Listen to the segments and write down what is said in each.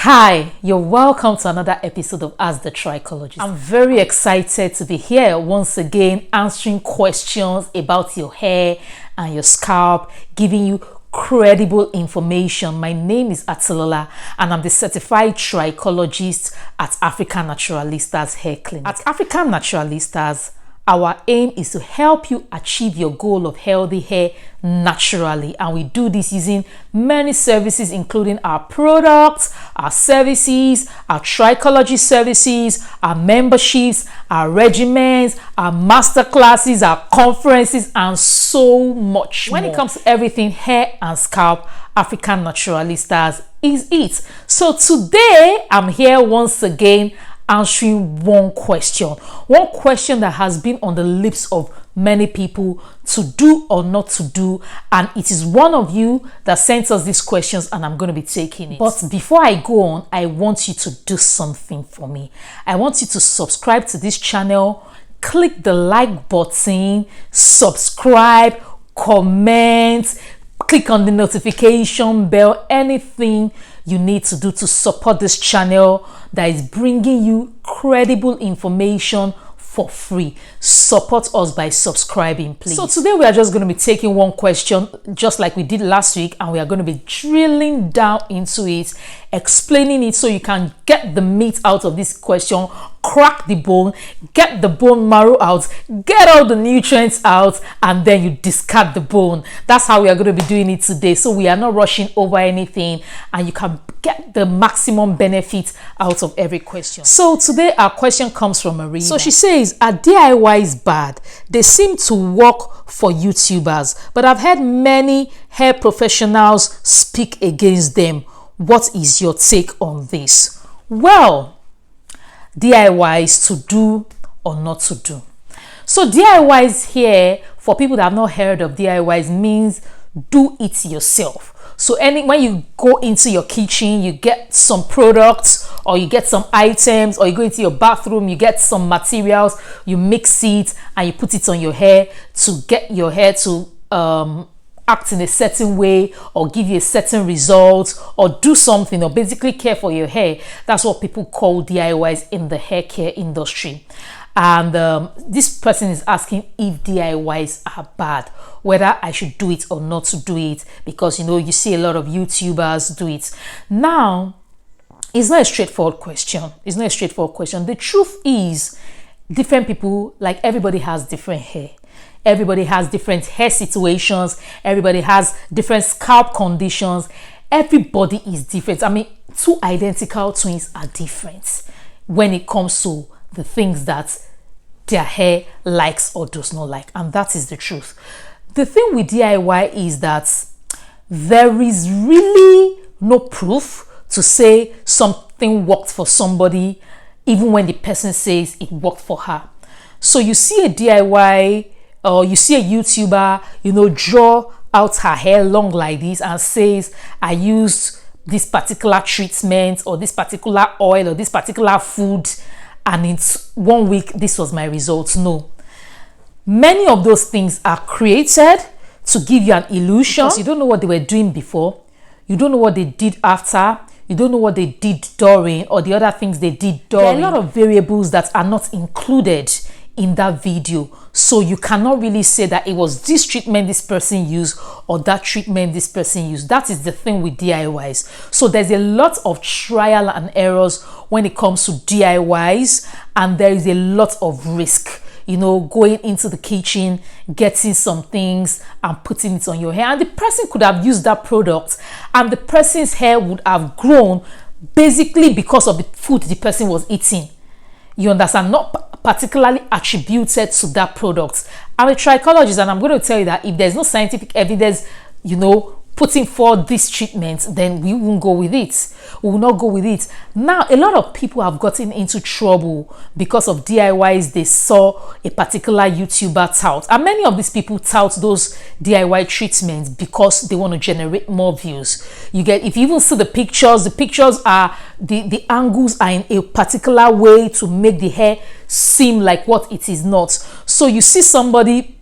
Hi, you're welcome to another episode of Ask The Trichologist. I'm very excited to be here once again answering questions about your hair and your scalp, giving you credible information. My name is Atilola and I'm the certified trichologist at African Naturalistas Hair Clinic. At African Naturalistas, our aim is to help you achieve your goal of healthy hair naturally, and we do this using many services, including our products, our services, our trichology services, our memberships, our regimens, our master classes, our conferences, and so much more. When it comes to everything hair and scalp, African Naturalistas is it. So today I'm here once again answering one question that has been on the lips of many people to do or not to do, and it is one of you that sent us these questions and I'm going to be taking it. But before I go on, I want you to do something for me. I want you to subscribe to this channel, click the like button, subscribe, comment, click on the notification bell, anything you need to do to support this channel that is bringing you credible information for free. Support us by subscribing, please. So today we are just going to be taking one question just like we did last week, and we are going to be drilling down into it, explaining it so you can get the meat out of this question, crack the bone, get the bone marrow out, get all the nutrients out, and then you discard the bone. That's how we are going to be doing it today. So we are not rushing over anything, and you can get the maximum benefit out of every question. So today our question comes from Maria. So she says, are DIYs bad? They seem to work for YouTubers, but I've heard many hair professionals speak against them. What is your take on this? Well, DIYs, to do or not to do. So DIYs here, for people that have not heard of DIYs, means do it yourself. So when you go into your kitchen, you get some products or you get some items, or you go into your bathroom, you get some materials, you mix it and you put it on your hair to get your hair to act in a certain way or give you a certain result or do something or basically care for your hair. That's what people call DIYs in the hair care industry. And this person is asking if DIYs are bad, whether I should do it or not to do it, because you see a lot of YouTubers do it. Now, it's not a straightforward question. It's not a straightforward question. The truth is, different people, like everybody has different hair. Everybody has different hair situations. Everybody has different scalp conditions. Everybody is different. I mean, two identical twins are different when it comes to the things that their hair likes or does not like, and that is the truth. The thing with DIY is that there is really no proof to say something worked for somebody, even when the person says it worked for her. So you see a DIY or you see a YouTuber, draw out her hair long like this and says, I used this particular treatment or this particular oil or this particular food, and in 1 week this was my results. No, many of those things are created to give you an illusion, because you don't know what they were doing before, you don't know what they did after, you don't know what they did during, or the other things they did during. There are a lot of variables that are not included in that video, so you cannot really say that it was this treatment this person used or that treatment this person used. That is the thing with DIYs. So there's a lot of trial and errors when it comes to DIYs, and there is a lot of risk, going into the kitchen, getting some things and putting it on your hair, and the person could have used that product and the person's hair would have grown basically because of the food the person was eating. You understand? Not particularly attributed to that product. I'm a trichologist, and I'm going to tell you that if there's no scientific evidence, putting forward this treatment, then we won't go with it. We will not go with it. Now, a lot of people have gotten into trouble because of DIYs they saw a particular YouTuber tout. And many of these people tout those DIY treatments because they want to generate more views. If you even see the pictures are, the angles are in a particular way to make the hair seem like what it is not. So you see somebody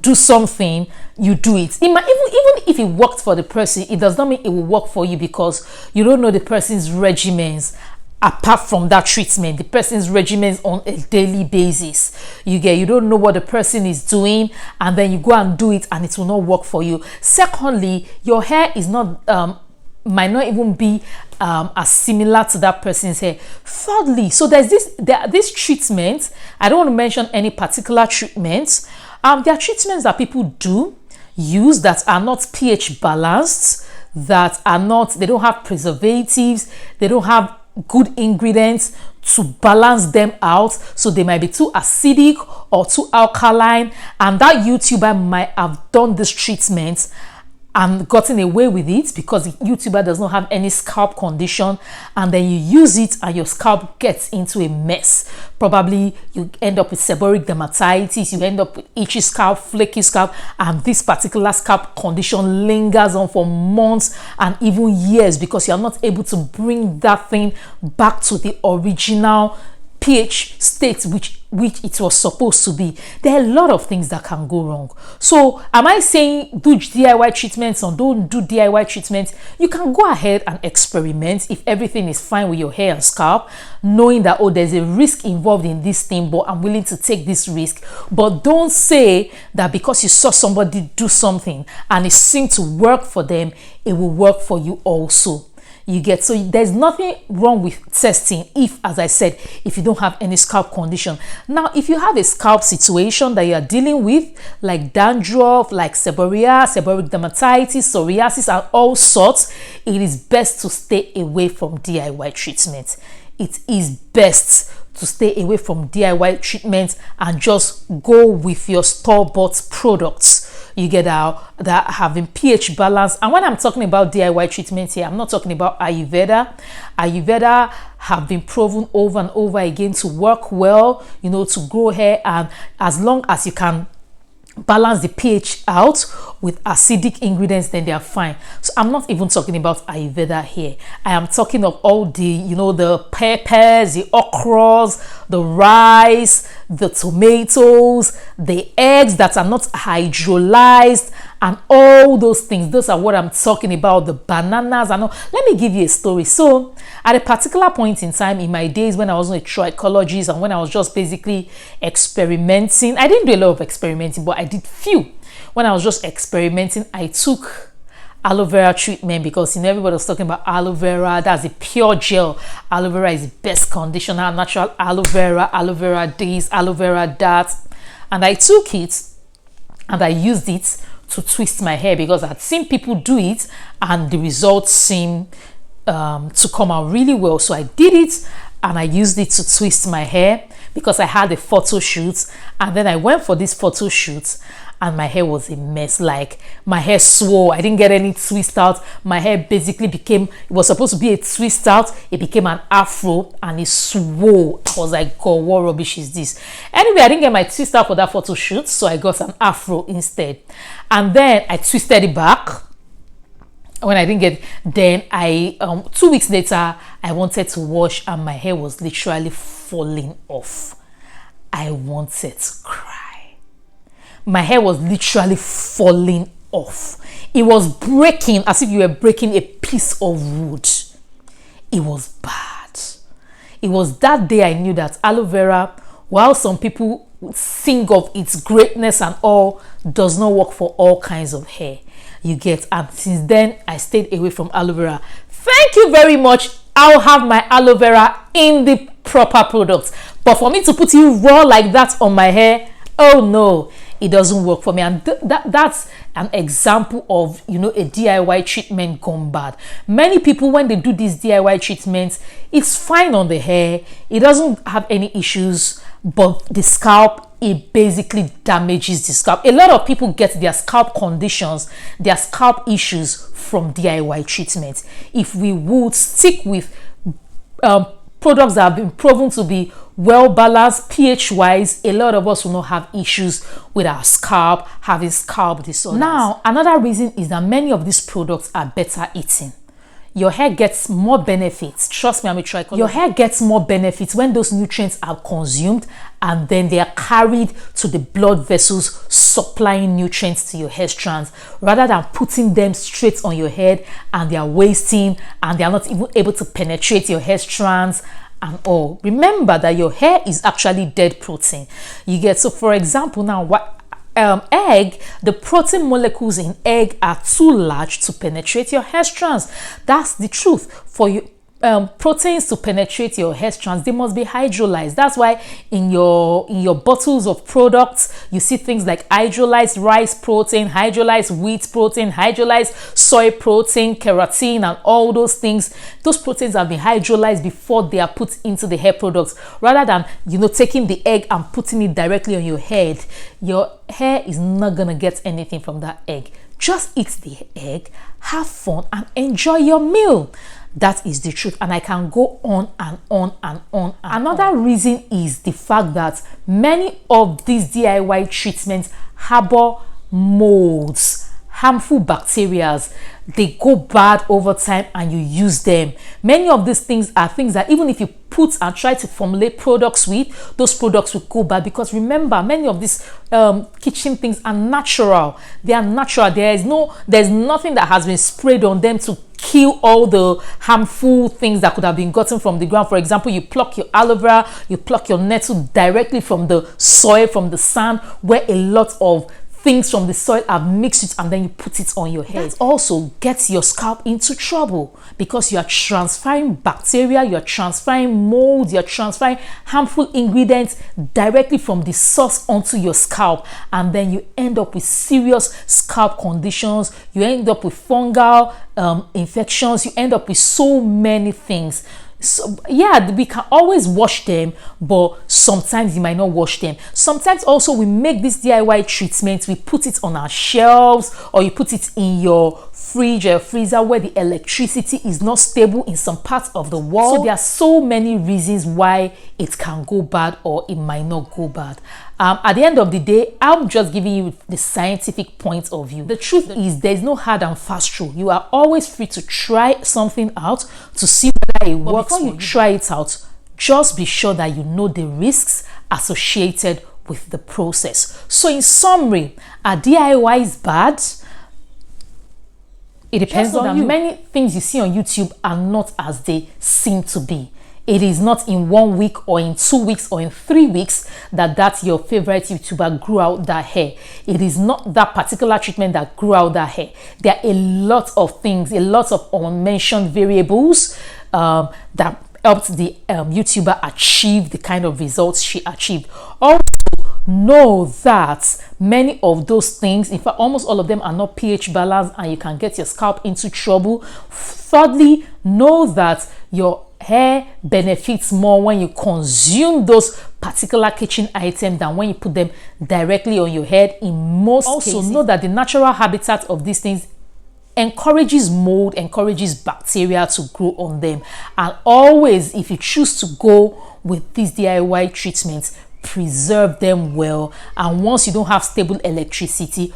do something, you do it. It might, even if it worked for the person, it does not mean it will work for you, because you don't know the person's regimens. Apart from that treatment, the person's regimens on a daily basis, you don't know what the person is doing, and then you go and do it and it will not work for you. Secondly, your hair is not might not even be as similar to that person's hair. Thirdly, so there are these treatments. I don't want to mention any particular treatments. There are treatments that people use that are not pH balanced, that are not, they don't have preservatives, they don't have good ingredients to balance them out, so they might be too acidic or too alkaline, and that YouTuber might have done this treatment and gotten away with it because the YouTuber does not have any scalp condition, and then you use it and your scalp gets into a mess. Probably you end up with seborrheic dermatitis, you end up with itchy scalp, flaky scalp, and this particular scalp condition lingers on for months and even years because you are not able to bring that thing back to the original pH state which it was supposed to be. There are a lot of things that can go wrong. So am I saying do DIY treatments or don't do DIY treatments? You can go ahead and experiment if everything is fine with your hair and scalp, knowing that, oh, there's a risk involved in this thing, but I'm willing to take this risk. But don't say that because you saw somebody do something and it seemed to work for them, it will work for you also. You get, so there's nothing wrong with testing if, as I said, if you don't have any scalp condition. Now, if you have a scalp situation that you are dealing with, like dandruff, like seborrhea, seborrheic dermatitis, psoriasis, and all sorts, it is best to stay away from DIY treatment. It is best to stay away from DIY treatment and just go with your store-bought products. You get that having pH balance. And when I'm talking about DIY treatment here, I'm not talking about Ayurveda. Ayurveda have been proven over and over again to work well, to grow hair, and as long as you can balance the pH out with acidic ingredients, then they are fine. So I'm not even talking about Ayurveda here. I am talking of all the, the peppers, the okras, the rice, the tomatoes, the eggs that are not hydrolyzed, and all those things. Those are what I'm talking about. The bananas and all. Let me give you a story. So at a particular point in time in my days when I was a trichologist and when I was just basically experimenting, I didn't do a lot of experimenting, but I did few. When I was just experimenting, I took aloe vera treatment because everybody was talking about aloe vera. That's a pure gel. Aloe vera is the best conditioner, natural aloe vera this, aloe vera that. And I took it and I used it to twist my hair because I'd seen people do it and the results seemed to come out really well. So I did it and I used it to twist my hair because I had a photo shoot, and then I went for this photo shoot and my hair was a mess. Like, my hair swole. I didn't get any twist out. My hair basically became, it was supposed to be a twist out, it became an afro and it swole. I was like, God, what rubbish is this? Anyway, I didn't get my twist out for that photo shoot, so I got an afro instead. And then I twisted it back. When I didn't get, then I 2 weeks later I wanted to wash and my hair was literally falling off. I wanted to cry. My hair was literally falling off. It was breaking as if you were breaking a piece of wood. It was bad. It was that day I knew that aloe vera, while some people sing of its greatness and all, does not work for all kinds of hair. You get, and since then I stayed away from aloe vera. Thank you very much. I'll have my aloe vera in the proper products, but for me to put it raw like that on my hair, oh no, it doesn't work for me. And that's an example of a DIY treatment gone bad. Many people, when they do these DIY treatments, it's fine on the hair, it doesn't have any issues, but the scalp, it basically damages the scalp. A lot of people get their scalp conditions, their scalp issues from DIY treatments. If we would stick with products that have been proven to be well balanced pH wise, a lot of us will not have issues with our scalp having scalp disorders. Now, another reason is that many of these products are better eating. your hair gets more benefits. Trust me, I'm a trichologist. Your hair gets more benefits when those nutrients are consumed and then they are carried to the blood vessels supplying nutrients to your hair strands, rather than putting them straight on your head and they are wasting and they are not even able to penetrate your hair strands and all. Remember that your hair is actually dead protein. You get, so for example, now what egg, the protein molecules in egg are too large to penetrate your hair strands. That's the truth. For you, proteins to penetrate your hair strands, they must be hydrolyzed. That's why in your bottles of products you see things like hydrolyzed rice protein, hydrolyzed wheat protein, hydrolyzed soy protein, keratin, and all those things. Those proteins have been hydrolyzed before they are put into the hair products, rather than, you know, taking the egg and putting it directly on your head. Your hair is not gonna get anything from that egg. Just eat the egg, have fun, and enjoy your meal. That is the truth, and I can go on and on and on. Another reason is the fact that many of these DIY treatments harbor molds, harmful bacteria. They go bad over time and you use them. Many of these things are things that even if you put and try to formulate products with, those products will go bad, because remember, many of these kitchen things are natural. They are natural. There's nothing that has been sprayed on them to kill all the harmful things that could have been gotten from the ground. For example, you pluck your aloe vera, you pluck your nettle directly from the soil, from the sand, where a lot of things from the soil have mixed it, and then you put it on your head. That also gets your scalp into trouble, because you are transferring bacteria, you are transferring mold, you are transferring harmful ingredients directly from the source onto your scalp, and then you end up with serious scalp conditions. You end up with fungal infections. You end up with so many things. So yeah, we can always wash them, but sometimes you might not wash them. Sometimes also we make this DIY treatment, we put it on our shelves, or you put it in your fridge or freezer where the electricity is not stable in some parts of the world. So there are so many reasons why it can go bad or it might not go bad. At the end of the day, I'm just giving you the scientific point of view. The truth is, there's no hard and fast rule. You are always free to try something out to see whether it works. Before you try it out, just be sure that you know the risks associated with the process. So in summary, are DIYs bad? It depends on you. Many things you see on YouTube are not as they seem to be. It is not in 1 week or in 2 weeks or in 3 weeks that your favorite YouTuber grew out that hair. It is not that particular treatment that grew out that hair. There are a lot of things, a lot of unmentioned variables that helped the YouTuber achieve the kind of results she achieved. Also, know that many of those things, in fact almost all of them, are not pH balanced and you can get your scalp into trouble. Thirdly, know that your hair benefits more when you consume those particular kitchen items than when you put them directly on your head in most cases. Also, know that the natural habitat of these things encourages mold, encourages bacteria to grow on them. And always, if you choose to go with these DIY treatments, preserve them well. And once you don't have stable electricity,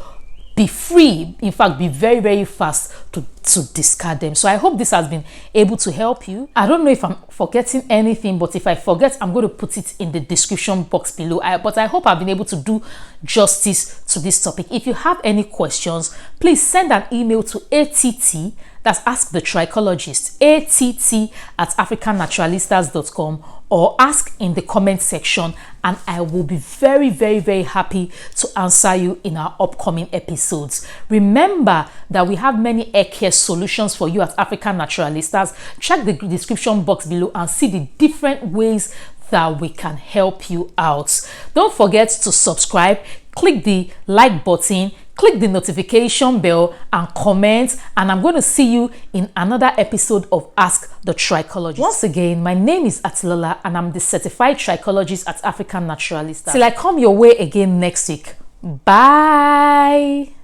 be free, in fact be very, very fast to discard them. So I hope this has been able to help you. I don't know if I'm forgetting anything, but if I forget, I'm going to put it in the description box below. But I hope I've been able to do justice to this topic. If you have any questions, please send an email to ATT, that's Ask the Trichologist, att@africannaturalistas.com, or ask in the comment section, and I will be very, very, very happy to answer you in our upcoming episodes. Remember that we have many hair care solutions for you at African Naturalistas. Check the description box below and see the different ways that we can help you out. Don't forget to subscribe, click the like button, click the notification bell, and comment. And I'm going to see you in another episode of Ask the Trichologist. Once again, my name is Atilola and I'm the certified trichologist at African Naturalistas. Till I come your way again next week. Bye.